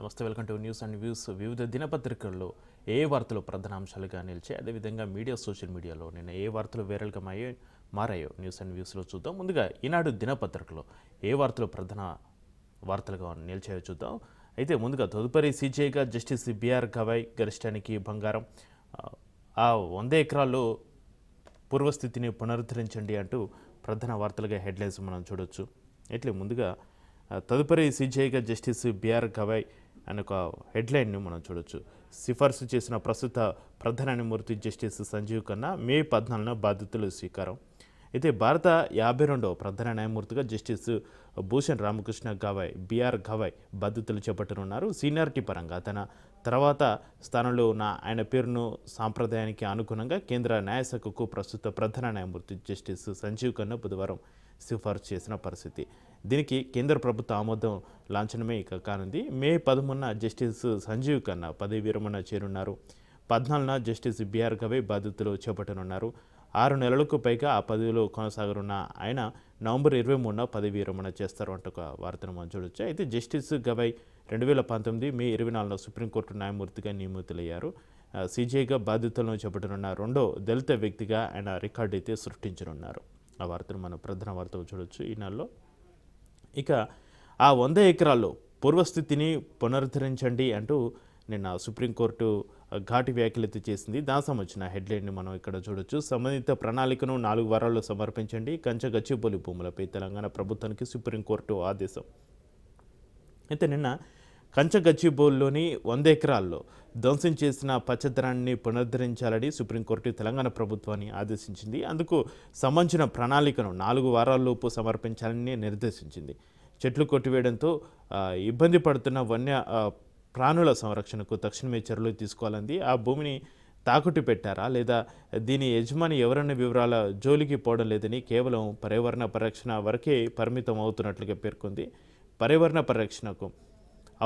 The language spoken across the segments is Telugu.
నమస్తే, welcome to news and views. వివిధ దినపత్రికల్లో ఏ వార్తలు ప్రధానాంశాలుగా నిలిచాయి, అదేవిధంగా సోషల్ మీడియాలో నిన్న ఏ వార్తలు వైరల్గా మారాయో న్యూస్ అండ్ వ్యూస్లో చూద్దాం. ముందుగా ఈనాడు దినపత్రికలో ఏ వార్తలు ప్రధాన వార్తలుగా నిలిచాయో చూద్దాం. అయితే ముందుగా తదుపరి సీజేగా జస్టిస్ బిఆర్ గవాయ్ గరిష్టానికి బంగారం, ఆ 100 ఎకరాల్లో పూర్వస్థితిని పునరుద్ధరించండి అంటూ ప్రధాన వార్తలుగా హెడ్లైన్స్ మనం చూడొచ్చు. ఇట్లే ముందుగా తదుపరి సీజేగా జస్టిస్ బిఆర్ గవాయ్ అనే ఒక హెడ్లైన్ను మనం చూడొచ్చు. సిఫార్సు చేసిన ప్రస్తుత ప్రధాన న్యాయమూర్తి జస్టిస్ సంజీవ్ ఖన్నా మే 14న బాధ్యతలు స్వీకారం. అయితే భారత 52వ ప్రధాన న్యాయమూర్తిగా జస్టిస్ భూషణ్ రామకృష్ణ గవాయ్ బిఆర్ గవాయ్ బాధ్యతలు చేపట్టనున్నారు. సీనియారిటీ పరంగా తన తర్వాత స్థానంలో ఉన్న ఆయన పేరును సాంప్రదాయానికి అనుగుణంగా కేంద్ర న్యాయశాఖకు ప్రస్తుత ప్రధాన న్యాయమూర్తి జస్టిస్ సంజీవ్ ఖన్నా బుధవారం సిఫార్సు చేసిన పరిస్థితి. దీనికి కేంద్ర ప్రభుత్వ ఆమోదం లాంఛనమే ఇక కానుంది. మే 13న జస్టిస్ సంజీవ్ ఖన్నా పదవి విరమణ చేరున్నారు. 14న జస్టిస్ బిఆర్ గవాయ్ బాధ్యతలు చేపట్టనున్నారు. 6 నెలలకు పైగా ఆ పదవిలో కొనసాగనున్న ఆయన నవంబర్ 23న పదవి విరమణ చేస్తారు అంటూ ఒక వార్తను మనం చూడొచ్చు. అయితే జస్టిస్ గవాయ్ 2019 మే 24న సుప్రీంకోర్టు న్యాయమూర్తిగా నియమితులయ్యారు. సీజేగా బాధ్యతలను చేపట్టనున్న రెండో దళిత వ్యక్తిగా ఆయన రికార్డు అయితే సృష్టించనున్నారు. ఆ వార్తను మనం ప్రధాన వార్తలు చూడొచ్చు ఈ నెలలో. ఇక ఆ 100 ఎకరాల్లో పూర్వస్థితిని పునరుద్ధరించండి అంటూ నిన్న సుప్రీంకోర్టు ఘాటి వ్యాఖ్యలైతే చేసింది. దానికి సంబంధించిన హెడ్లైన్ని మనం ఇక్కడ చూడొచ్చు. సంబంధిత ప్రణాళికను 4 వారాల్లో సమర్పించండి, గచ్చిబౌలి భూములపై తెలంగాణ ప్రభుత్వానికి సుప్రీంకోర్టు ఆదేశం. అయితే నిన్న గచ్చిబౌలిలోని 100 ఎకరాల్లో ధ్వంసం చేసిన పచ్చదనాన్ని పునరుద్ధరించాలని సుప్రీంకోర్టు తెలంగాణ ప్రభుత్వాన్ని ఆదేశించింది. అందుకు సంబంధించిన ప్రణాళికను 4 వారాల్లోపు సమర్పించాలని నిర్దేశించింది. చెట్లు కొట్టివేయడంతో ఇబ్బంది పడుతున్న వన్య ప్రాణుల సంరక్షణకు తక్షణమే చర్యలు తీసుకోవాలంది. ఆ భూమిని తాకట్టు పెట్టారా లేదా దీని యజమాని ఎవరన్న వివరాల జోలికి పోవడం లేదని కేవలం పర్యావరణ పరిరక్షణ వరకే పరిమితం అవుతున్నట్లుగా పేర్కొంది. పర్యావరణ పరిరక్షణకు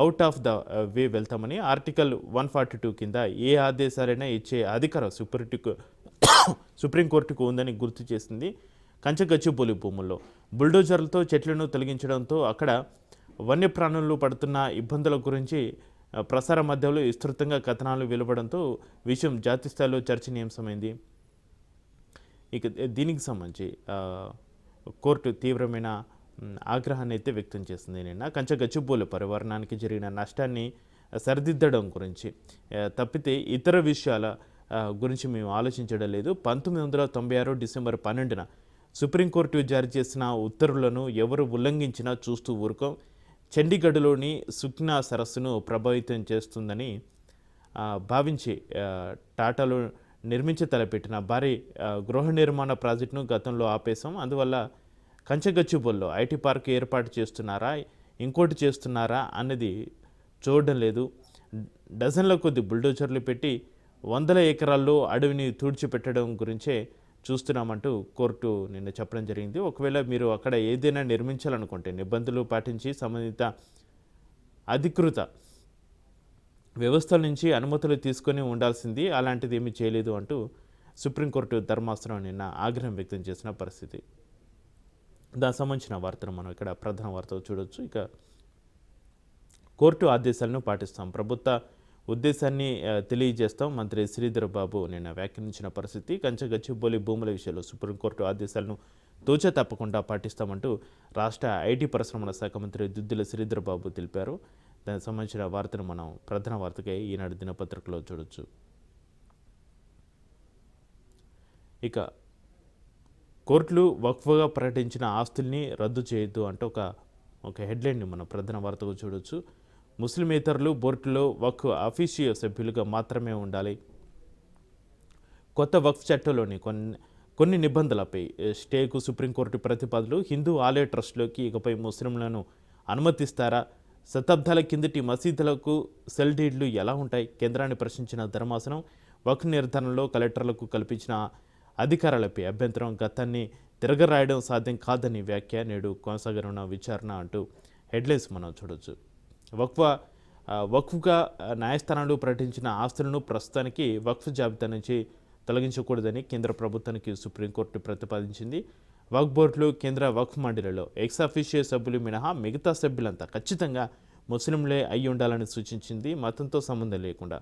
అవుట్ ఆఫ్ ద వే వెళ్తామని ఆర్టికల్ 142 కింద ఏ ఆదేశాలైనా ఇచ్చే అధికారం సుప్రీంకోర్టుకు ఉందని గుర్తు చేసింది. గచ్చిబౌలి భూముల్లో బుల్డోజర్లతో చెట్లను తొలగించడంతో అక్కడ వన్యప్రాణులు పడుతున్న ఇబ్బందుల గురించి ప్రసార మాధ్యమాలు విస్తృతంగా కథనాలు వెలువడంతో విషయం జాతీయ స్థాయిలో చర్చనీయాంశమైంది. ఇక దీనికి సంబంధించి కోర్టు తీవ్రమైన ఆగ్రహాన్ని అయితే వ్యక్తం చేసింది. నిన్న గచ్చిబౌలి పర్యావరణానికి జరిగిన నష్టాన్ని సరిదిద్దడం గురించి తప్పితే ఇతర విషయాల గురించి మేము ఆలోచించడం లేదు. 1996 డిసెంబర్ 12న సుప్రీంకోర్టు జారీ చేసిన ఉత్తర్వులను ఎవరు ఉల్లంఘించినా చూస్తూ ఊరుకోం. చండీగఢ్లోని సుఖ్నా సరస్సును ప్రభావితం చేస్తుందని భావించి టాటాలో తలపెట్టిన భారీ గృహ నిర్మాణ ప్రాజెక్టును గతంలో ఆపేశాం. అందువల్ల గచ్చిబౌలిలో ఐటీ పార్క్ ఏర్పాటు చేస్తున్నారా, ఇంకోటి చేస్తున్నారా అన్నది చూడడం లేదు. డజన్ల కొద్ది బుల్డోజర్లు పెట్టి 100 ఎకరాల్లో అడవిని తుడిచిపెట్టడం గురించే చూస్తున్నామంటూ కోర్టు నిన్న చెప్పడం జరిగింది. ఒకవేళ మీరు అక్కడ ఏదైనా నిర్మించాలనుకుంటే నిబంధనలు పాటించి సంబంధిత అధికృత వ్యవస్థల నుంచి అనుమతులు తీసుకొని ఉండాల్సింది, అలాంటిది ఏమీ చేయలేదు అంటూ సుప్రీంకోర్టు ధర్మాసనం నిన్న ఆగ్రహం వ్యక్తం చేసిన పరిస్థితి. దానికి సంబంధించిన వార్తను మనం ఇక్కడ ప్రధాన వార్తలు చూడొచ్చు. ఇక కోర్టు ఆదేశాలను పాటిస్తాం, ప్రభుత్వ ఉద్దేశాన్ని తెలియజేస్తాం మంత్రి శ్రీధర్ బాబు నిన్న వ్యాఖ్యానించిన పరిస్థితి. గచ్చిబౌలి భూముల విషయంలో సుప్రీంకోర్టు ఆదేశాలను తూచా తప్పకుండా పాటిస్తామంటూ రాష్ట్ర ఐటీ పరిశ్రమల శాఖ మంత్రి దుద్దిల శ్రీధర్ బాబు తెలిపారు. దానికి సంబంధించిన వార్తను మనం ప్రధాన వార్తగా ఈనాడు దినపత్రికలో చూడొచ్చు. ఇక కోర్టులు వక్ఫ్గా ప్రకటించిన ఆస్తుల్ని రద్దు చేయొద్దు అంటూ ఒక హెడ్లైన్ని మనం ప్రధాన వార్తగా చూడొచ్చు. ముస్లిమేతరులు బోర్డులో వక్ఫ్ అఫీషియో సభ్యులుగా మాత్రమే ఉండాలి. కొత్త వక్ఫ్ చట్టంలోని కొన్ని నిబంధనలపై స్టేకు సుప్రీంకోర్టు ప్రతిపాదనలు. హిందూ ఆలయ ట్రస్టులోకి ఇకపై ముస్లింలను అనుమతిస్తారా? శతాబ్దాల కిందటి మసీదులకు సెల్ డీడ్లు ఎలా ఉంటాయి? కేంద్రాన్ని ప్రశ్నించిన ధర్మాసనం వక్ఫ్ నిర్ధారణలో కలెక్టర్లకు కల్పించిన అధికారాలపై అభ్యంతరం, గతాన్ని తిరగరాయడం సాధ్యం కాదని వ్యాఖ్య, నేడు కొనసాగనున్న విచారణ అంటూ హెడ్లైన్స్ మనం చూడొచ్చు. వక్ఫ్గా న్యాయస్థానాలు ప్రకటించిన ఆస్తులను ప్రస్తుతానికి వక్ఫ్ జాబితా నుంచి తొలగించకూడదని కేంద్ర ప్రభుత్వానికి సుప్రీంకోర్టు ప్రతిపాదించింది. వక్ఫ్ బోర్డులు కేంద్ర వక్ఫ్ మండలిలో ఎక్స్ అఫీషియో సభ్యులు మినహా మిగతా సభ్యులంతా ఖచ్చితంగా ముస్లింలే అయి ఉండాలని సూచించింది. మతంతో సంబంధం లేకుండా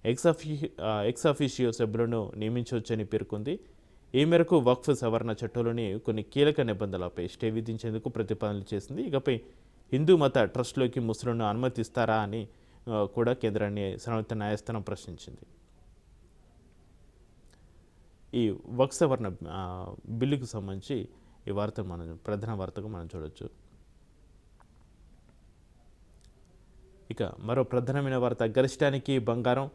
ఎక్స్ అఫీషియో సభ్యులను నియమించవచ్చని పేర్కొంది. ఈ మేరకు వక్ఫ్ సవరణ చట్టంలోని కొన్ని కీలక నిబంధనలపై స్టే విధించేందుకు ప్రతిపాదనలు చేసింది. ఇకపై హిందూ మత ట్రస్టులోకి ముస్లింలను అనుమతిస్తారా అని కూడా కేంద్రాన్ని సర్వోన్నత న్యాయస్థానం ప్రశ్నించింది. ఈ వక్ఫ్ సవరణ బిల్లుకు సంబంధించి ఈ వార్త ప్రధాన వార్తగా మనం చూడవచ్చు. ఇక మరో ప్రధానమైన వార్త, గరిష్టానికి బంగారం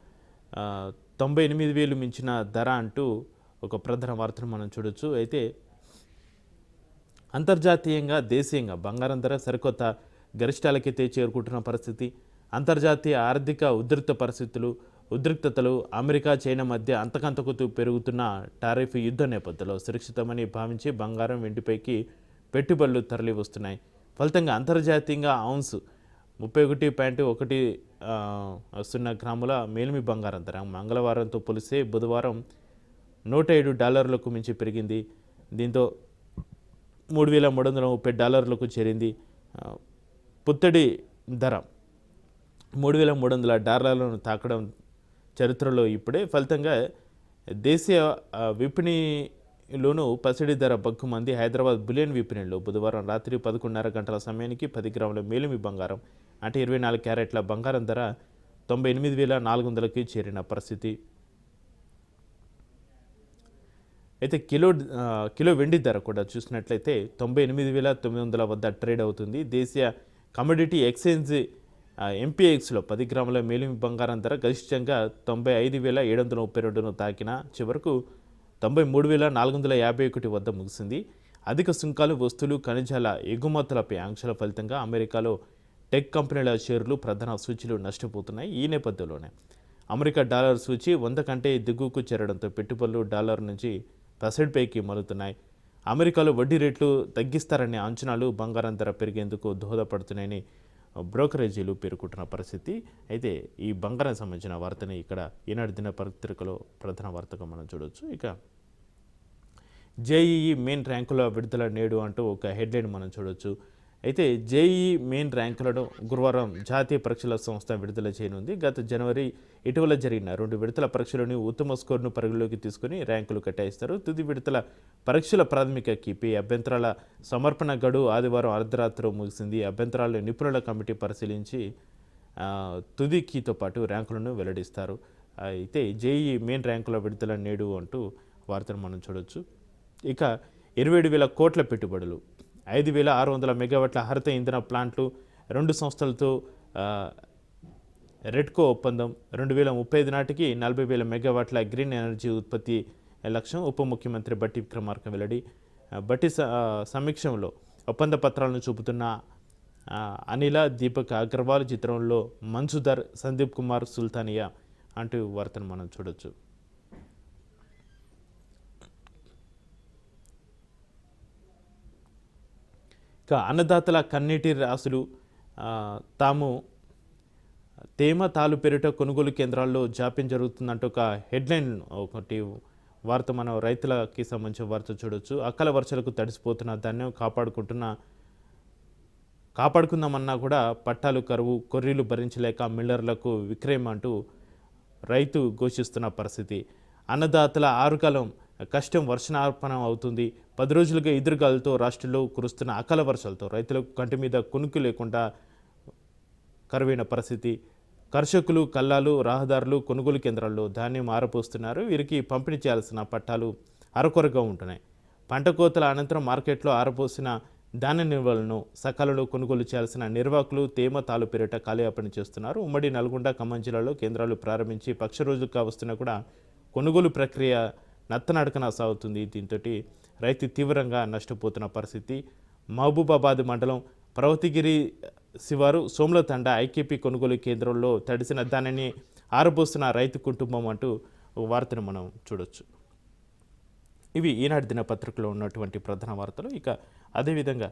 98,000 మించిన ధర అంటూ ఒక ప్రధాన వార్తను మనం చూడొచ్చు. అయితే అంతర్జాతీయంగా దేశీయంగా బంగారం ధర సరికొత్త గరిష్టాలకైతే చేరుకుంటున్న పరిస్థితి. అంతర్జాతీయ ఆర్థిక ఉద్రిక్తతలు అమెరికా చైనా మధ్య అంతకంతకు పెరుగుతున్న టారిఫ్ యుద్ధ నేపథ్యంలో సురక్షితమని భావించి బంగారం వెండిపైకి పెట్టుబడులు తరలి వస్తున్నాయి. ఫలితంగా అంతర్జాతీయంగా ఔన్స్ 31.1 గ్రాముల మేలిమి బంగారం ధర మంగళవారంతో పోలిస్తే బుధవారం $107 మించి పెరిగింది. దీంతో $3,330 చేరింది. పుత్తడి ధర $3,300 తాకడం చరిత్రలో ఇప్పుడే. ఫలితంగా దేశీయ విపణిలోనూ పసిడి ధర బగ్గుమంది. హైదరాబాద్ బులియన్ విపణిలో బుధవారం రాత్రి 11:30 గంటల సమయానికి 10 గ్రాముల మేలిమి బంగారం అంటే 24 క్యారెట్ల బంగారం ధర 98,400కి చేరిన పరిస్థితి. అయితే కిలో వెండి ధర కూడా చూసినట్లయితే 98,900 వద్ద ట్రేడ్ అవుతుంది. దేశీయ కమోడిటీ ఎక్స్చేంజ్ ఎంపీఎక్స్లో 10 గ్రాముల మేలిమి బంగారం ధర గరిష్టంగా 95,732ను తాకిన చివరకు 93,451 వద్ద ముగిసింది. అధిక సుంకాలు, వస్తువులు, ఖనిజాల ఎగుమతులపై ఆంక్షల ఫలితంగా అమెరికాలో టెక్ కంపెనీల షేర్లు ప్రధాన సూచీలు నష్టపోతున్నాయి. ఈ నేపథ్యంలోనే అమెరికా డాలర్ సూచీ 100 కంటే దిగువకు చేరడంతో పెట్టుబడులు డాలర్ నుంచి పసిడిపైకి మలుతున్నాయి. అమెరికాలో వడ్డీ రేట్లు తగ్గిస్తారనే అంచనాలు బంగారం ధర పెరిగేందుకు దోహదపడుతున్నాయని బ్రోకరేజీలు పేర్కొంటున్న పరిస్థితి. అయితే ఈ బంగారం సంబంధించిన వార్తని ఇక్కడ ఈనాడు దినపత్రికలో ప్రధాన వార్తగా మనం చూడవచ్చు. ఇక జేఈఈ మెయిన్ ర్యాంకుల విడుదల నేడు అంటూ ఒక హెడ్లైన్ మనం చూడవచ్చు. అయితే జేఈఈ మెయిన్ ర్యాంకులను గురువారం జాతీయ పరీక్షల సంస్థ విడుదల చేయనుంది. గత జనవరి ఇటీవల జరిగిన 2 విడతల పరీక్షలోని ఉత్తమ స్కోర్ను పరిగణలోకి తీసుకుని ర్యాంకులు కేటాయిస్తారు. తుది విడతల పరీక్షల ప్రాథమిక కీపీ అభ్యంతరాల సమర్పణ గడువు ఆదివారం అర్ధరాత్రిలో ముగిసింది. అభ్యంతరాలను నిపుణుల కమిటీ పరిశీలించి తుది కీతో పాటు ర్యాంకులను వెల్లడిస్తారు. అయితే జేఈఈ మెయిన్ ర్యాంకుల విడుదల నేడు అంటూ వార్తను మనం చూడవచ్చు. ఇక 27,000 కోట్ల పెట్టుబడులు, 5,600 మెగావాట్ల హరిత ఇంధన ప్లాంట్లు, 2 సంస్థలతో రెడ్కో ఒప్పందం, 2035 నాటికి 40,000 మెగావాట్ల గ్రీన్ ఎనర్జీ ఉత్పత్తి లక్ష్యం ఉప ముఖ్యమంత్రి బట్టి విక్రమార్క వెల్లడి. బట్టి సమీక్షంలో ఒప్పంద పత్రాలను చూపుతున్న అనిల దీపక్ అగర్వాల్, చిత్రంలో మన్సుదర్, సందీప్ కుమార్ సుల్తానియా అంటూ వార్తను మనం చూడొచ్చు. ఇక అన్నదాతల కన్నీటి రాసులు, తాము తేమ తాలు పేరిట కొనుగోలు కేంద్రాల్లో జాప్యం జరుగుతుందంటూ ఒక హెడ్లైన్ ఒకటి వార్త మనం రైతులకి సంబంధించిన వార్త చూడొచ్చు. అకాల వర్షాలకు తడిసిపోతున్న ధాన్యం కాపాడుకుందామన్నా కూడా పట్టాలు కరువు, కొర్రీలు భరించలేక మిల్లర్లకు విక్రయం అంటూ రైతు ఘోషిస్తున్న పరిస్థితి. అన్నదాతల ఆరుకాలం కష్టం వర్షార్పణం అవుతుంది. 10 రోజులుగా ఎదురుగాలతో రాష్ట్రంలో కురుస్తున్న అకాల వర్షాలతో రైతులకు కంటి మీద కునుకు లేకుండా కరువైన పరిస్థితి. కర్షకులు, కల్లాలు, రహదారులు, కొనుగోలు కేంద్రాల్లో ధాన్యం ఆరపోస్తున్నారు. వీరికి పంపిణీ చేయాల్సిన పట్టాలు అరకొరగా ఉంటున్నాయి. పంట కోతల అనంతరం మార్కెట్లో ఆరపోసిన ధాన్య నిల్వలను సకాలంలో కొనుగోలు చేయాల్సిన నిర్వాహకులు తేమ తాలు పేరిట కాలయాపన చేస్తున్నారు. ఉమ్మడి నల్గొండ, ఖమ్మం జిల్లాలో కేంద్రాలు ప్రారంభించి పక్ష రోజులుగా వస్తున్నా కూడా కొనుగోలు ప్రక్రియ నత్తనడకన సాగుతుంది. దీంతో రైతు తీవ్రంగా నష్టపోతున్న పరిస్థితి. మహబూబాబాద్ మండలం పర్వతగిరి శివారు సోమ్లతండ ఐకేపీ కొనుగోలు కేంద్రంలో తడిసిన ధాన్యాన్ని ఆరబోస్తున్న రైతు కుటుంబం అంటూ వార్తను మనం చూడొచ్చు. ఇవి ఈనాడు దినపత్రికలో ఉన్నటువంటి ప్రధాన వార్తలు. ఇక అదేవిధంగా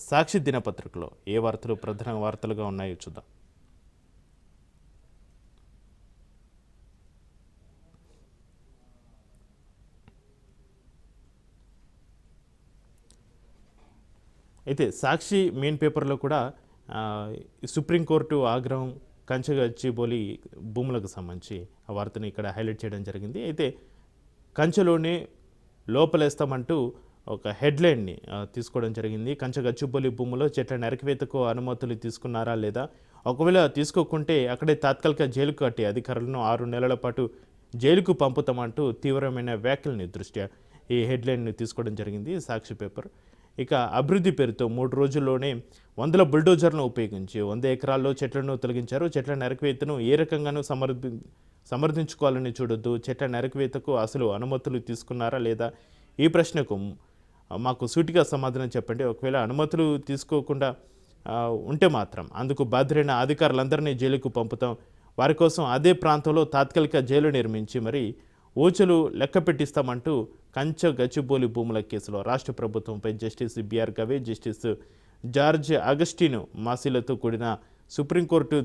సాక్షి దినపత్రికలో ఏ వార్తలు ప్రధాన వార్తలుగా ఉన్నాయో చూద్దాం. అయితే సాక్షి మెయిన్ పేపర్లో కూడా ఈ సుప్రీంకోర్టు ఆగ్రహం కంచగచ్చిబౌలి భూములకు సంబంధించి ఆ వార్తని ఇక్కడ హైలైట్ చేయడం జరిగింది. అయితే కంచెలోనే లోపలేస్తామంటూ ఒక హెడ్లైన్ని తీసుకోవడం జరిగింది. కంచగచ్చిబౌలి భూములో చెట్ల నరికివేతకు అనుమతులు తీసుకున్నారా లేదా, ఒకవేళ తీసుకోకుంటే అక్కడే తాత్కాలిక జైలుకు కట్టి అధికారులను 6 నెలల పాటు జైలుకు పంపుతామంటూ తీవ్రమైన వ్యాఖ్యలని దృష్ట్యా ఈ హెడ్లైన్ని తీసుకోవడం జరిగింది సాక్షి పేపర్. ఇక అభివృద్ధి పేరుతో 3 రోజుల్లోనే 100 బుల్డోజర్లను ఉపయోగించి 100 ఎకరాల్లో చెట్లను తొలగించారు. చెట్ల నరికివేతను ఏ రకంగానూ సమర్థించుకోవాలని చూడొద్దు. చెట్ల నరికివేతకు అసలు అనుమతులు తీసుకున్నారా లేదా, ఈ ప్రశ్నకు మాకు సూటిగా సమాధానం చెప్పండి. ఒకవేళ అనుమతులు తీసుకోకుండా ఉంటే మాత్రం అందుకు బాధ్యులైన అధికారులందరినీ జైలుకు పంపుతాం. వారి కోసం అదే ప్రాంతంలో తాత్కాలిక జైలు నిర్మించి మరి ఓచలు లెక్క పెట్టిస్తామంటూ కంచగచ్చిబౌలి భూముల కేసులో రాష్ట్ర ప్రభుత్వంపై జస్టిస్ బిఆర్ గవే, జస్టిస్ జార్జ్ అగస్టినో మాసిలతో కూడిన సుప్రీంకోర్టు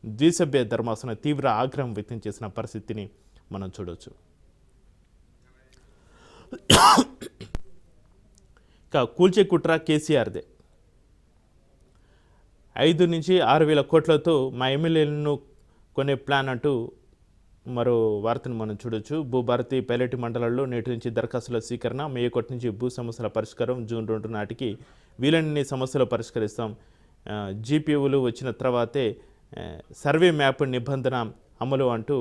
ద్విసభ్య ధర్మాసనం తీవ్ర ఆగ్రహం వ్యక్తం చేసిన పరిస్థితిని మనం చూడవచ్చు. ఇక కూల్చే కుట్ర కేసీఆర్దే. 5 నుంచి 6 వేల కోట్లతో మా ఎమ్మెల్యేలను కొనే ప్లాన్ అంటూ మరో వార్తను మనం చూడొచ్చు. భూభారతి పైలట్ మండలాల్లో నేటి నుంచి దరఖాస్తుల స్వీకరణ, మే 1 నుంచి భూ సమస్యల పరిష్కారం, జూన్ 2 నాటికి వీలన్ని సమస్యలు పరిష్కరిస్తాం. జీపీఓలు వచ్చిన తర్వాతే సర్వే మ్యాప్ నిబంధన అమలు అంటూ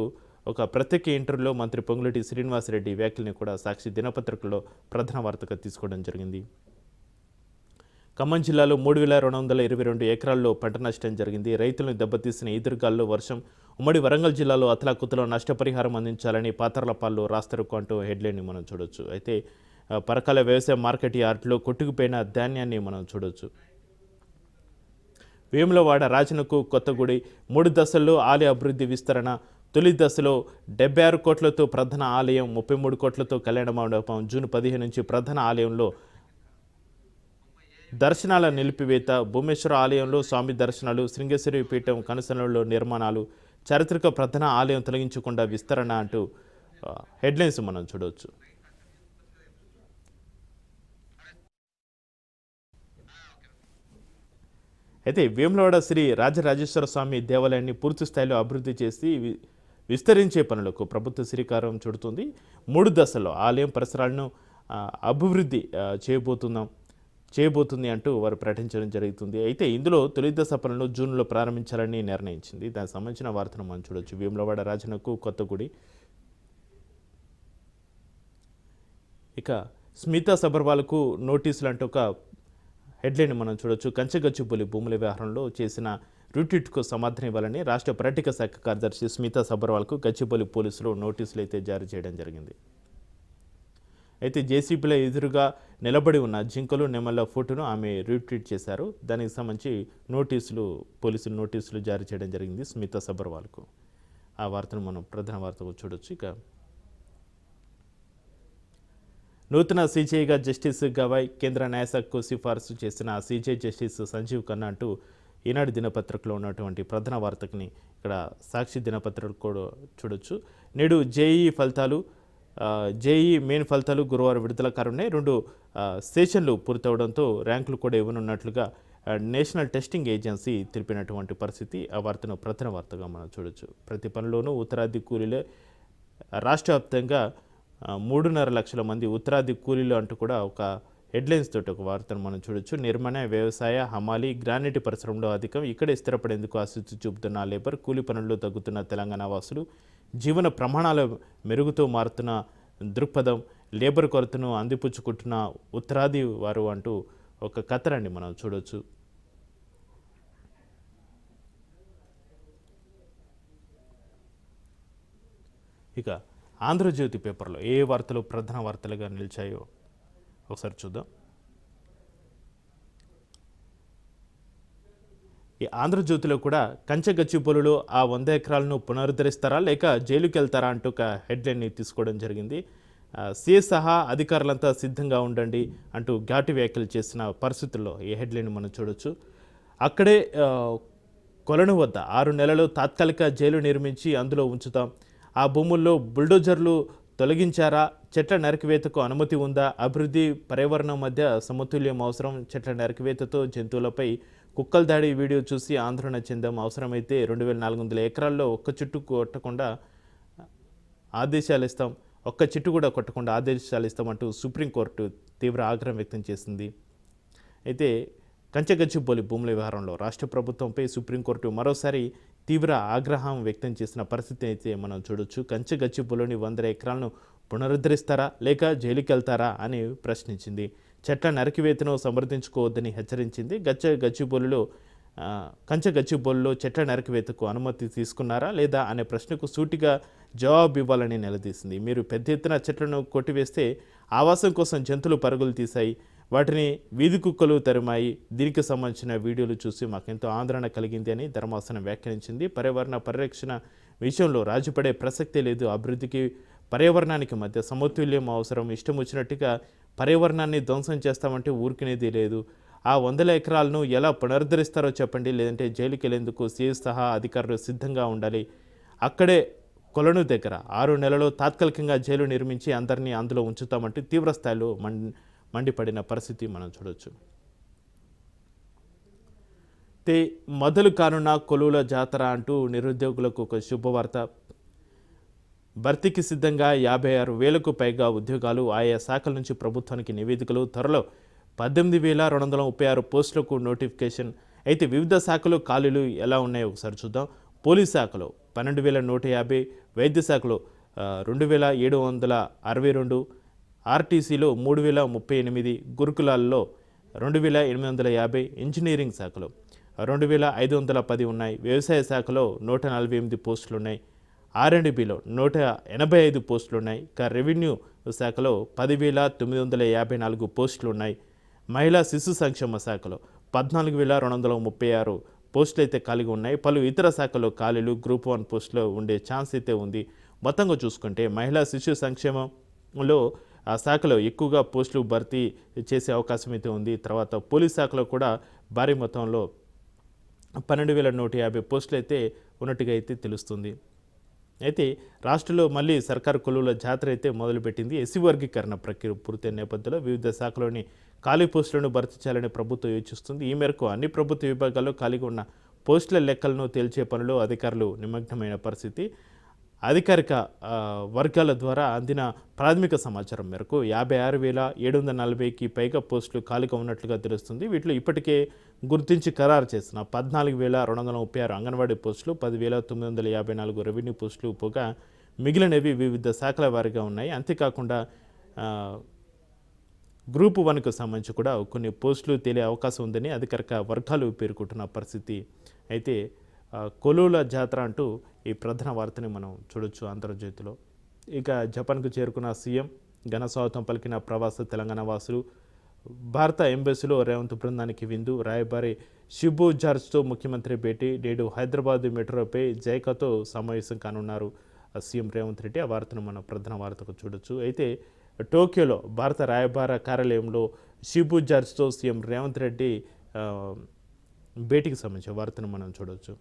ఒక ప్రత్యేక ఇంటర్వ్యూలో మంత్రి పొంగులేటి శ్రీనివాసరెడ్డి వ్యాఖ్యల్ని కూడా సాక్షి దినపత్రికలో ప్రధాన వార్తగా తీసుకోవడం జరిగింది. ఖమ్మం జిల్లాలో 3,222 ఎకరాల్లో పంట నష్టం జరిగింది. రైతులను దెబ్బతీసిన ఈదురుగాల్లో వర్షం. ఉమ్మడి వరంగల్ జిల్లాలో అతలాకుతలో నష్టపరిహారం అందించాలని పాతర్లపాల్లో రాస్తరుకు అంటూ హెడ్లైన్ని మనం చూడొచ్చు. అయితే పరకాల వ్యవసాయ మార్కెట్ యార్డ్లో కొట్టుకుపోయిన ధాన్యాన్ని మనం చూడొచ్చు. వేములవాడ రాజనకు కొత్తగూడి 3 దశల్లో ఆలయ అభివృద్ధి విస్తరణ. తొలి దశలో 76 కోట్లతో ప్రధాన ఆలయం, 33 కోట్లతో కళ్యాణ మండపం. జూన్ 15 నుంచి ప్రధాన ఆలయంలో దర్శనాల నిలిపివేత. భూమేశ్వర ఆలయంలో స్వామి దర్శనాలు. శృంగేశ్వరి పీఠం కనసనలో నిర్మాణాలు. చారిత్రక ప్రధాన ఆలయం తొలగించకుండా విస్తరణ అంటూ హెడ్లైన్స్ మనం చూడవచ్చు. అయితే వేములవాడ శ్రీ రాజరాజేశ్వర స్వామి దేవాలయాన్ని పూర్తి స్థాయిలో అభివృద్ధి చేసి విస్తరించే పనులకు ప్రభుత్వ శ్రీకారం చుడుతుంది. 3 దశల్లో ఆలయం పరిసరాలను అభివృద్ధి చేయబోతుంది అంటూ వారు ప్రకటించడం జరుగుతుంది. అయితే ఇందులో తొలి దశ పనులను జూన్లో ప్రారంభించాలని నిర్ణయించింది. దానికి సంబంధించిన వార్తను మనం చూడొచ్చు. వేములవాడ రాజనకు కొత్తగూడి. ఇక స్మితా సబర్వాల్కు నోటీసులు అంటూ ఒక హెడ్లైన్ మనం చూడొచ్చు. కంచగచ్చిబౌలి భూముల వ్యవహారంలో చేసిన రిట్వీట్కు సమాధానం ఇవ్వాలని రాష్ట్ర పర్యాటక శాఖ కార్యదర్శి స్మితా సబర్వాల్కు గచ్చిబౌలి పోలీసులు నోటీసులు అయితే జారీ చేయడం జరిగింది. అయితే జేసీబీల ఎదురుగా నిలబడి ఉన్న జింకలు నెమళ్ళ ఫోటోను ఆమె రీట్వీట్ చేశారు. దానికి సంబంధించి పోలీసులు నోటీసులు జారీ చేయడం జరిగింది స్మితా సబర్వాల్కు. ఆ వార్తను మనం ప్రధాన వార్తకు చూడొచ్చు. ఇక నూతన సీజేఐగా జస్టిస్ గవాయ్, కేంద్ర న్యాయశాఖకు సిఫారసు చేసిన సీజే జస్టిస్ సంజీవ్ ఖన్నా అంటూ ఈనాడు దినపత్రికలో ఉన్నటువంటి ప్రధాన వార్తని ఇక్కడ సాక్షి దినపత్రికలు కూడా చూడొచ్చు. నేడు జేఈ మెయిన్ ఫలితాలు గురువారం విడుదల కానున్నాయి. 2 సెషన్లు పూర్తవడంతో ర్యాంకులు కూడా ఇవ్వనున్నట్లుగా నేషనల్ టెస్టింగ్ ఏజెన్సీ తెలిపినటువంటి పరిస్థితి. ఆ వార్తను ప్రధాన వార్తగా మనం చూడొచ్చు. ప్రతి పనిలోనూ ఉత్తరాది కూలీలే. రాష్ట్ర వ్యాప్తంగా 3.5 లక్షల మంది ఉత్తరాది కూలీలు అంటూ కూడా ఒక హెడ్లైన్స్ తోటి ఒక వార్తను మనం చూడొచ్చు. నిర్మాణ, వ్యవసాయ, హమాలి, గ్రానైట్ పరిశ్రమలో అధికం. ఇక్కడే స్థిరపడేందుకు ఆసక్తి చూపుతున్న లేబర్, కూలీ పనుల్లో తగ్గుతున్న తెలంగాణ వాసులు, జీవన ప్రమాణాల మెరుగుతో మారుతున్న దృక్పథం, లేబర్ కొరతను అందిపుచ్చుకుంటున్న ఉత్తరాది వారు అంటూ ఒక కథనాన్ని మనం చూడొచ్చు. ఇక ఆంధ్రజ్యోతి పేపర్లో ఏ వార్తలు ప్రధాన వార్తలుగా నిలిచాయో ఒకసారి చూద్దాం. ఈ ఆంధ్రజ్యోతిలో కూడా కంచగచ్చిబౌలిలో ఆ 100 ఎకరాలను పునరుద్ధరిస్తారా లేక జైలుకి వెళ్తారా అంటూ ఒక హెడ్లైన్ని తీసుకోవడం జరిగింది. సిఎస్ సహా అధికారులంతా సిద్ధంగా ఉండండి అంటూ ఘాటు వ్యాఖ్యలు చేసిన పరిస్థితుల్లో ఈ హెడ్లైన్ మనం చూడొచ్చు. అక్కడే కొలను వద్ద 6 నెలలు తాత్కాలిక జైలు నిర్మించి అందులో ఉంచుతాం. ఆ భూముల్లో బుల్డోజర్లు తొలగించారా? చెట్ల నరికివేతకు అనుమతి ఉందా? అభివృద్ధి, పర్యావరణం మధ్య సమతుల్యం అవసరం. చెట్ల నరికివేతతో జంతువులపై కుక్కల దాడి వీడియో చూసి ఆందోళన చెందాం. అవసరమైతే 2400 ఎకరాల్లో ఒక్క చెట్టు కొట్టకుండా ఆదేశాలు ఇస్తాం, ఒక్క చెట్టు కూడా కొట్టకుండా ఆదేశాలు ఇస్తామంటూ సుప్రీంకోర్టు తీవ్ర ఆగ్రహం వ్యక్తం చేసింది. అయితే కంచగచ్చిబౌలి భూముల వ్యవహారంలో రాష్ట్ర ప్రభుత్వంపై సుప్రీంకోర్టు మరోసారి తీవ్ర ఆగ్రహం వ్యక్తం చేసిన పరిస్థితి అయితే మనం చూడొచ్చు. కంచగచ్చిబౌలిలోని 100 ఎకరాలను పునరుద్ధరిస్తారా లేక జైలుకి వెళ్తారా అని ప్రశ్నించింది. చెట్ల నరికివేతను సమర్థించుకోవద్దని హెచ్చరించింది. గచ్చిబౌలిలో కంచగచ్చిబౌలిలో చెట్ల నరికివేతకు అనుమతి తీసుకున్నారా లేదా అనే ప్రశ్నకు సూటిగా జవాబు ఇవ్వాలని నిలదీసింది. మీరు పెద్ద ఎత్తున చెట్లను కొట్టివేస్తే ఆవాసం కోసం జంతువులు పరుగులు తీశాయి, వాటిని వీధి కుక్కలు తరిమాయి. దీనికి సంబంధించిన వీడియోలు చూసి మాకెంతో ఆందోళన కలిగింది అని ధర్మాసనం వ్యాఖ్యానించింది. పర్యావరణ పరిరక్షణ విషయంలో రాజీపడే ప్రసక్తే లేదు. అభివృద్ధికి పర్యావరణానికి మధ్య సమతుల్యం అవసరం. ఇష్టం వచ్చినట్టుగా పర్యావరణాన్ని ధ్వంసం చేస్తామంటే ఊరుకునేది లేదు. ఆ 100 ఎకరాలను ఎలా పునరుద్ధరిస్తారో చెప్పండి, లేదంటే జైలుకి వెళ్లేందుకు సీఎస్ సహా అధికారులు సిద్ధంగా ఉండాలి. అక్కడే కొలను దగ్గర 6 నెలల్లో తాత్కాలికంగా జైలు నిర్మించి అందరినీ అందులో ఉంచుతామంటూ తీవ్ర స్థాయిలో మండిపడిన పరిస్థితి మనం చూడొచ్చు. మొదలు కానున్న కొలువుల జాతర అంటూ నిరుద్యోగులకు ఒక శుభవార్త. భర్తీకి సిద్ధంగా 56,000కు పైగా ఉద్యోగాలు. ఆయా శాఖల నుంచి ప్రభుత్వానికి నివేదికలు. త్వరలో 18,236 పోస్టులకు నోటిఫికేషన్. అయితే వివిధ శాఖలు ఖాళీలు ఎలా ఉన్నాయో ఒకసారి చూద్దాం. పోలీస్ శాఖలో 12,150, వైద్య శాఖలో 2,762, ఆర్టీసీలో 3,038, గురుకులాల్లో 2,850, ఇంజనీరింగ్ శాఖలో 2,510 ఉన్నాయి. వ్యవసాయ శాఖలో 148 పోస్టులున్నాయి. R&Bలో 185 పోస్టులున్నాయి. ఇక రెవెన్యూ శాఖలో 10,954 పోస్టులున్నాయి. మహిళా శిశు సంక్షేమ శాఖలో 14,236 పోస్టులు అయితే ఖాళీగా ఉన్నాయి. పలు ఇతర శాఖల్లో ఖాళీలు గ్రూప్ 1 పోస్టులో ఉండే ఛాన్స్ అయితే ఉంది. మొత్తంగా చూసుకుంటే మహిళా శిశు సంక్షేమంలో ఆ శాఖలో ఎక్కువగా పోస్టులు భర్తీ చేసే అవకాశం అయితే ఉంది. తర్వాత పోలీస్ శాఖలో కూడా భారీ మొత్తంలో 12,150 పోస్టులు అయితే ఉన్నట్టుగా అయితే తెలుస్తుంది. అయితే రాష్ట్రంలో మళ్ళీ సర్కారు కొలువుల జాతర అయితే మొదలుపెట్టింది. ఎస్సీ వర్గీకరణ ప్రక్రియ పూర్తయిన నేపథ్యంలో వివిధ శాఖలోని ఖాళీ పోస్టులను భర్తీ చేయాలని ప్రభుత్వం యోచిస్తుంది. ఈ మేరకు అన్ని ప్రభుత్వ విభాగాల్లో ఖాళీగా ఉన్న పోస్టుల లెక్కలను తేల్చే పనిలో అధికారులు నిమగ్నమైన పరిస్థితి. అధికారిక వర్గాల ద్వారా అందిన ప్రాథమిక సమాచారం మేరకు 56,740కి పైగా పోస్టులు ఖాళీగా ఉన్నట్లుగా తెలుస్తుంది. వీటిలో ఇప్పటికే గుర్తించి ఖరారు చేసిన 14,236 అంగన్వాడీ పోస్టులు, 10,954 రెవెన్యూ పోస్టులు పోగా మిగిలినవి వివిధ శాఖల వారీగా ఉన్నాయి. అంతేకాకుండా గ్రూప్ 1కు సంబంధించి కూడా కొన్ని పోస్టులు తేలే అవకాశం ఉందని అధికారిక వర్గాలు పేర్కొంటున్న పరిస్థితి. అయితే కొలువుల జాతర అంటూ ఈ ప్రధాన వార్తని మనం చూడొచ్చు ఆంధ్రజ్యోతిలో. ఇక జపాన్కు చేరుకున్న సీఎం, ఘన స్వాగతం పలికిన ప్రవాస తెలంగాణ వాసులు. భారత ఎంబసీలో రేవంత్ బృందానికి విందు. రాయబారి షిబు జార్జ్తో ముఖ్యమంత్రి భేటీ. నేడు హైదరాబాద్ మెట్రోపై జైకాతో సమావేశం కానున్నారు సీఎం రేవంత్ రెడ్డి. ఆ వార్తను మనం ప్రధాన వార్తకు చూడొచ్చు. అయితే టోక్యోలో భారత రాయబార కార్యాలయంలో షిబు జార్జ్తో సీఎం రేవంత్ రెడ్డి భేటీకి సంబంధించిన వార్తను మనం చూడవచ్చు.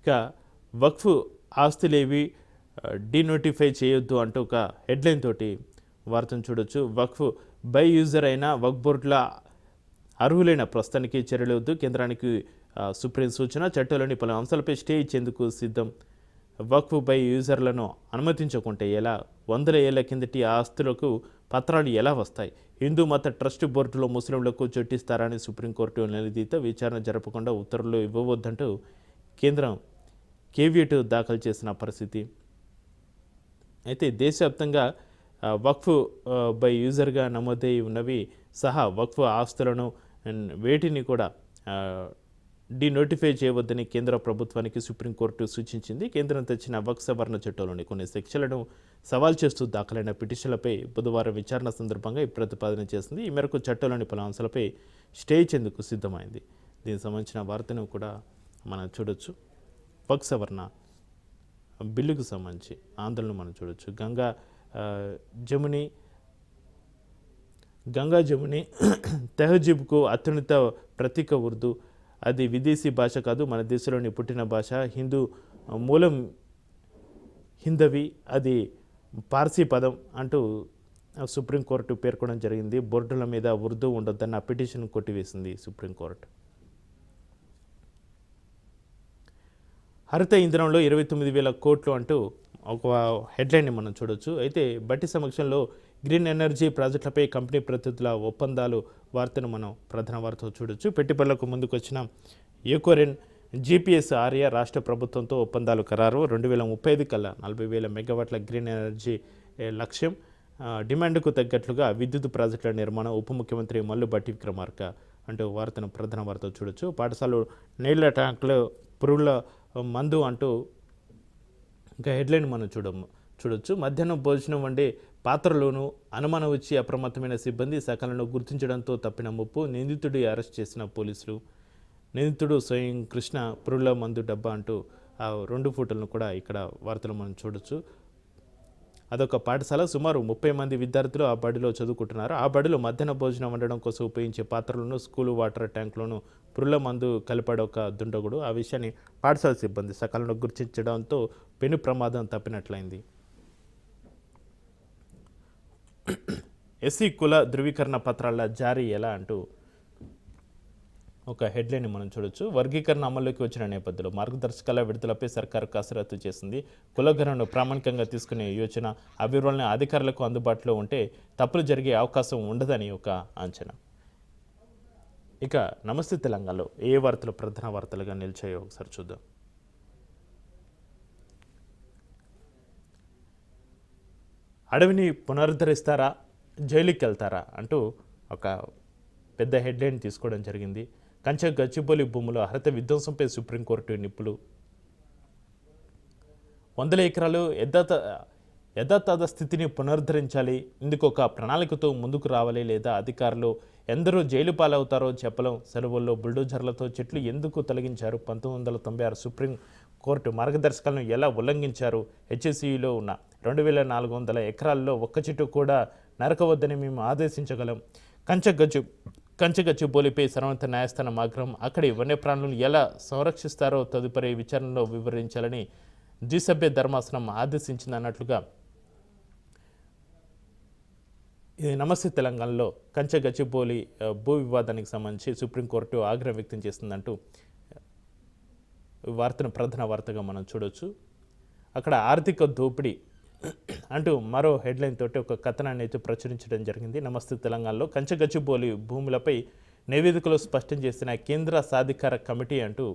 ఇక వక్ఫ్ ఆస్తులేవి డీనోటిఫై చేయొద్దు అంటూ ఒక హెడ్లైన్ తోటి వార్తను చూడొచ్చు. వక్ఫ్ బై యూజర్ అయిన వక్ఫ్ బోర్డుల అర్హులైన ప్రస్తుతానికి చర్యలు వద్దు. కేంద్రానికి సుప్రీం సూచన. చట్టంలోని పలు అంశాలపై స్టే ఇచ్చేందుకు సిద్ధం. వక్ఫ్ బై యూజర్లను అనుమతించకుంటే ఎలా? 100 ఏళ్ల కిందటి ఆస్తులకు పత్రాలు ఎలా వస్తాయి? హిందూ మత ట్రస్ట్ బోర్డులో ముస్లింలకు చొట్టిస్తారని సుప్రీంకోర్టు నిలదీత విచారణ జరపకుండా ఉత్తర్వులు ఇవ్వవద్దంటూ కేంద్రం కేవియట్ దాఖలు చేసిన పరిస్థితి. అయితే దేశవ్యాప్తంగా వక్ఫ్ బై యూజర్గా నమోదై ఉన్నవి సహా వక్ఫ్ ఆస్తులను వేటిని కూడా డీనోటిఫై చేయవద్దని కేంద్ర ప్రభుత్వానికి సుప్రీంకోర్టు సూచించింది. కేంద్రం తెచ్చిన వక్ఫ్ సవరణ చట్టంలోని కొన్ని సెక్షన్లను సవాల్ చేస్తూ దాఖలైన పిటిషన్లపై బుధవారం విచారణ సందర్భంగా ఈ ప్రతిపాదన చేసింది. ఈ మేరకు చట్టంలోని పలు అంశాలపై స్టే ఇచ్చేందుకు సిద్ధమైంది. దీనికి సంబంధించిన వార్తను కూడా మనం చూడొచ్చు. వక్ఫ్ సవరణ బిల్లుకు సంబంధించి ఆందోళన మనం చూడొచ్చు. గంగా జముని తెహజీబ్కు అత్యున్నత ప్రతీక ఉర్దూ. అది విదేశీ భాష కాదు, మన దేశంలోని పుట్టిన భాష. హిందూ మూలం హిందవి, అది పార్సీ పదం అంటూ సుప్రీంకోర్టు పేర్కొనడం జరిగింది. బోర్డుల మీద ఉర్దూ ఉండొద్దన్న పిటిషన్ కొట్టివేసింది సుప్రీంకోర్టు. హరిత ఇంధనంలో 29,000 కోట్లు అంటూ ఒక హెడ్లైన్ని మనం చూడొచ్చు. అయితే బట్టి సమక్షంలో గ్రీన్ ఎనర్జీ ప్రాజెక్టులపై కంపెనీ ప్రతినిధుల ఒప్పందాలు వార్తను మనం ప్రధాన వార్తతో చూడొచ్చు. పెట్టుబడులకు ముందుకొచ్చిన యూకోరెన్ జీపీఎస్ ఆర్య రాష్ట్ర ప్రభుత్వంతో ఒప్పందాలు ఖరారు. 2035 కల్లా 40,000 మెగావాట్ల గ్రీన్ ఎనర్జీ లక్ష్యం. డిమాండ్కు తగ్గట్లుగా విద్యుత్ ప్రాజెక్టుల నిర్మాణం. ఉప ముఖ్యమంత్రి మల్లు భట్టి విక్రమార్క అంటూ వార్తను ప్రధాన వార్తతో చూడొచ్చు. పాఠశాలలో నీళ్ల ట్యాంకులు పురుగుల మందు అంటూ ఇంకా హెడ్లైన్ మనం చూడొచ్చు. మధ్యాహ్నం భోజనం వండే పాత్రలోనూ అనుమానం వచ్చి అప్రమత్తమైన సిబ్బంది సకాలంలో గుర్తించడంతో తప్పిన ముప్పు. నిందితుడి అరెస్ట్ చేసిన పోలీసులు. నిందితుడు స్వయం కృష్ణ పురుగుల మందు డబ్బా అంటూ ఆ 2 ఫోటోలను కూడా ఇక్కడ వార్తలు మనం చూడొచ్చు. అదొక పాఠశాల. సుమారు 30 మంది విద్యార్థులు ఆ బడిలో చదువుకుంటున్నారు. ఆ బడిలో మధ్యాహ్న భోజనం వండడం కోసం ఉపయోగించే పాత్రలను స్కూలు వాటర్ ట్యాంకులను పురుగుల మందు కలిపాడొక దుండగుడు. ఆ విషయాన్ని పాఠశాల సిబ్బంది సకాలంలో గుర్తించడంతో పెను ప్రమాదం తప్పినట్లయింది. ఎస్సీ కుల ధృవీకరణ పత్రాల జారీ ఎలా అంటూ ఒక హెడ్లైన్ మనం చూడొచ్చు. వర్గీకరణ అమల్లోకి వచ్చిన నేపథ్యంలో మార్గదర్శకాల విడుదలపై సర్కారు కసరత్తు చేసింది. కులగణను ప్రామాణికంగా తీసుకునే యోచన అభివృద్ధిని అధికారులకు అందుబాటులో ఉంటే తప్పులు జరిగే అవకాశం ఉండదని ఒక అంచనా. ఇక నమస్తే తెలంగాణలో ఏ వార్తలు ప్రధాన వార్తలుగా నిలిచాయో ఒకసారి చూద్దాం. అడవిని పునరుద్ధరిస్తారా, జైలుకి వెళ్తారా అంటూ ఒక పెద్ద హెడ్లైన్ తీసుకోవడం జరిగింది. కంచె గచ్చిబౌలి భూముల హరిత విధ్వంసంపై సుప్రీంకోర్టు నిప్పులు. 100 ఎకరాలు యథాతథ స్థితిని పునరుద్ధరించాలి. ఇందుకు ఒక ప్రణాళికతో ముందుకు రావాలి. లేదా అధికారులు ఎందరూ జైలు పాలవుతారో చెప్పలేం. సెలవుల్లో బుల్డోజర్లతో చెట్లు ఎందుకు తొలగించారు? 1996 సుప్రీం కోర్టు మార్గదర్శకాలను ఎలా ఉల్లంఘించారు? హెచ్ఎస్సిలో ఉన్న 2,400 ఎకరాల్లో ఒక్క చెట్టు కూడా నరకవద్దని మేము ఆదేశించగలం. కంచెగచ్చిబౌలిపై సర్వోన్నత న్యాయస్థానం ఆగ్రహం. అక్కడి వన్యప్రాణులను ఎలా సంరక్షిస్తారో తదుపరి విచారణలో వివరించాలని ద్విసభ్య ధర్మాసనం ఆదేశించిందన్నట్లుగా ఇది నమస్తే తెలంగాణలో కంచెగచ్చిబౌలి భూ వివాదానికి సంబంధించి సుప్రీంకోర్టు ఆగ్రహం వ్యక్తం చేస్తుందంటూ వార్తను ప్రధాన వార్తగా మనం చూడవచ్చు. అక్కడ ఆర్థిక దోపిడీ అంటూ మరో హెడ్లైన్ తోటి ఒక కథనాన్ని అయితే ప్రచురించడం జరిగింది. నమస్తే తెలంగాణలో కంచెగచ్చిబౌలి భూములపై నివేదికలో స్పష్టం చేసిన కేంద్ర సాధికార కమిటీ అంటూ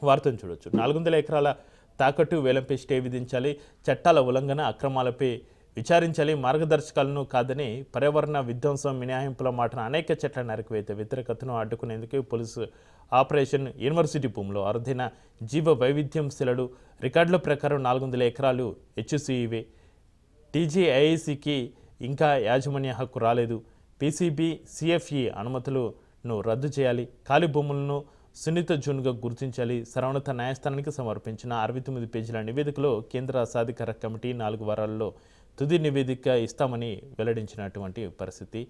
వార్తను చూడవచ్చు. 400 ఎకరాల తాకట్టు వేలంపై స్టే విధించాలి. చట్టాల ఉల్లంఘన అక్రమాలపై విచారించాలి. మార్గదర్శకాలను కాదని పర్యావరణ విధ్వంసం మినహాయింపుల మాటను అనేక చెట్ల నరికివేత వ్యతిరేకతను అడ్డుకునేందుకు పోలీసు ఆపరేషన్. యూనివర్సిటీ భూమిలో అరుదైన జీవ వైవిధ్యం శిలలు. రికార్డుల ప్రకారం 400 ఎకరాలు హెచ్సిఇవే. టీజీఐఐసికి ఇంకా యాజమాన్య హక్కు రాలేదు. పీసీబీ సిఎఫ్ఈ అనుమతులను రద్దు చేయాలి. ఖాళీ భూములను సున్నిత జోన్గా గుర్తించాలి. సర్వోన్నత న్యాయస్థానానికి సమర్పించిన 69 పేజీల నివేదికలో కేంద్ర సాధికార కమిటీ 4 వారాల్లో తుది నివేదిక ఇస్తామని వెల్లడించినటువంటి పరిస్థితి.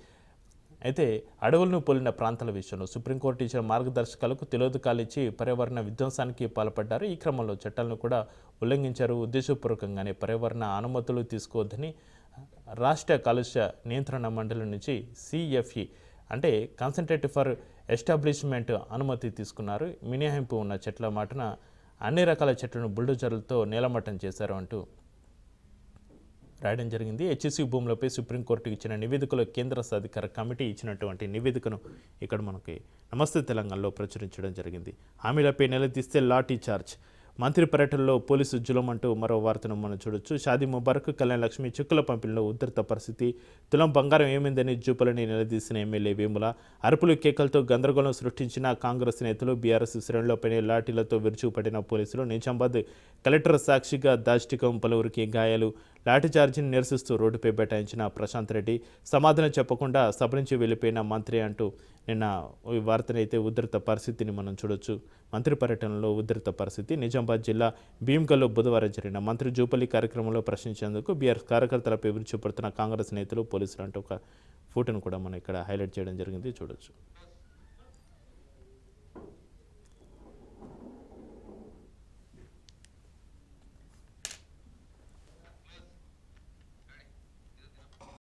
అయితే అడవులను పోలిన ప్రాంతాల విషయంలో సుప్రీంకోర్టు ఇచ్చిన మార్గదర్శకాలకు తిలోదకాలు ఇచ్చి పర్యావరణ విధ్వంసానికి పాల్పడ్డారు. ఈ క్రమంలో చట్టాలను కూడా ఉల్లంఘించారు. ఉద్దేశపూర్వకంగానే పర్యావరణ అనుమతులు తీసుకోవద్దని రాష్ట్ర కాలుష్య నియంత్రణ మండలి నుంచి సిఎఫ్ఈ అంటే కాన్సన్ట్రేట్ ఫర్ ఎస్టాబ్లిష్మెంట్ అనుమతి తీసుకున్నారు. మినహాయింపు ఉన్న చెట్ల మాటన అన్ని రకాల చెట్లను బుల్డోజర్లతో నేలమట్టం చేశారు అంటూ రాయడం జరిగింది. హెచ్ఎస్సి భూములపై సుప్రీంకోర్టు ఇచ్చిన నివేదికలో కేంద్ర సాధికార కమిటీ ఇచ్చినటువంటి నివేదికను ఇక్కడ మనకి నమస్తే తెలంగాణలో ప్రచురించడం జరిగింది. హామీలపై నిలదీస్తే లాఠీ చార్జ్. మంత్రి పర్యటనలో పోలీసు జులం అంటూ మరో వార్తను మనం చూడొచ్చు. షాదీ ముబారక్ కళ్యాణ్ లక్ష్మి చెక్కుల పంపిణీలో ఉద్ధృత పరిస్థితి. తులం బంగారం ఏమైందని జూపలని నిలదీసిన ఎమ్మెల్యే వేముల. అరుపులు కేకలతో గందరగోళం సృష్టించిన కాంగ్రెస్ నేతలు. బీఆర్ఎస్ శ్రేణులపైనే లాఠీలతో విరుచుకుపడిన పోలీసులు. నిజామాబాద్ కలెక్టర్ సాక్షిగా దాష్టికం, పలువురికి గాయాలు. లాఠీచార్జిని నిరసిస్తూ రోడ్డుపై బైఠాయించిన ప్రశాంత్ రెడ్డి. సమాధానం చెప్పకుండా సభ నుంచి వెళ్ళిపోయిన మంత్రి అంటూ నిన్న ఈ వార్తనైతే ఉద్ధృత పరిస్థితిని మనం చూడొచ్చు. మంత్రి పర్యటనలో ఉద్ధృత పరిస్థితి. నిజామాబాద్ జిల్లా భీమ్గల్లో బుధవారం జరిగిన మంత్రి జూపల్లి కార్యక్రమంలో ప్రశ్నించేందుకు బీఆర్ఎస్ కార్యకర్తలపై విరుచుపడుతున్న కాంగ్రెస్ నేతలు, పోలీసులు అంటూ ఒక ఫోటోను కూడా మనం ఇక్కడ హైలైట్ చేయడం జరిగింది, చూడొచ్చు.